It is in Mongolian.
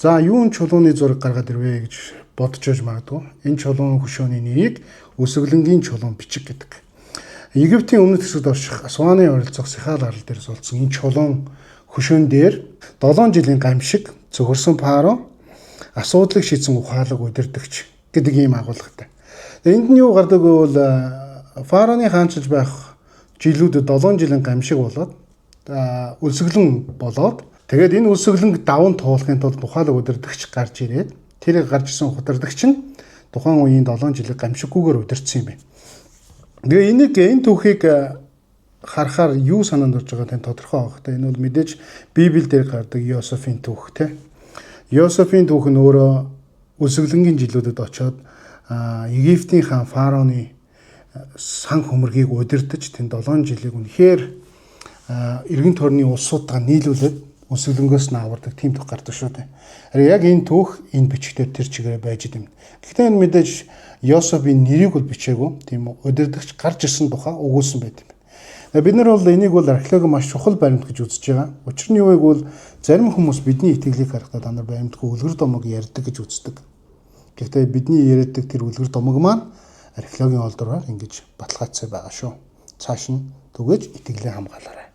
За юун чулууны зураг гаргаад ирвэ гэж бодож байж магадгүй. Энэ чулуун хөшөөний нэрийг өсөглөнгийн чулуун бичиг гэдэг. Египтийн өмнөд хэсэгт орших Асуаны ойролцоох Сихал арал дээрээс олдсон энэ чулуун хөшөөн дээр 7 жилийн гамшиг цөхөрсөн фарао асуудлыг шийдсэн ухаалаг удирдагч гэдэг ийм агуулгатай. Энд нь юу гардаг гэвэл фараоны хаанчилж байх жилүүдэд 7 жилийн гамшиг болоод өлсгөлэн болоод тэгээд энэ өлсгөлөнг даван туулахын тулд ухаалаг удирдагч гарч ирээд тэр гарч ирсэн удирдагч нь тухайн үеийн 7 жилийн гамшиггүйгээр удирдсан юм байна. Тэгээ энэ түүхийг харахаар юу санаанд орж байгаа тань тодорхой байх. Энэ бол мэдээж Библиэл дээр гардаг Йосефийн түүх те. Йосефийн түүх нь өөрөө өлсгөлөнгийн жилүүдэд очоод Египтийн хаан фараоны сан хөмөргийг удирдах тэнд 7 жилийг үнэхээр эргэн тойрны улсуудаа нийлүүлээд өлсгөлөнгөөс нь авардаг тийм түүх гардаг шүү дээ. Харин яг энэ түүх энэ бичгтэр тэр чигээр байж идэм. Гэхдээ энэ мэдээж Йосефийн нэрийг бол бичээгүй. Тийм удирдагч гарч ирсэн тухай өгүүлсэн байт юм. Бид нар бол энийг бол археологи маш чухал баримт гэж үзэж байгаа. Учир нь юу вэ гэвэл зарим хүмүүс бидний итгэлийг харахад та нар баримтгүй үлгэр домог ярьдаг гэж үздэг. Гэхдээ бидний яриадаг тэр үлгэр домог маань археологийн олдроор ингэж баталгаажсан байгаа шүү. Цааш нь түгэж итгэлээ хамгаалаарай.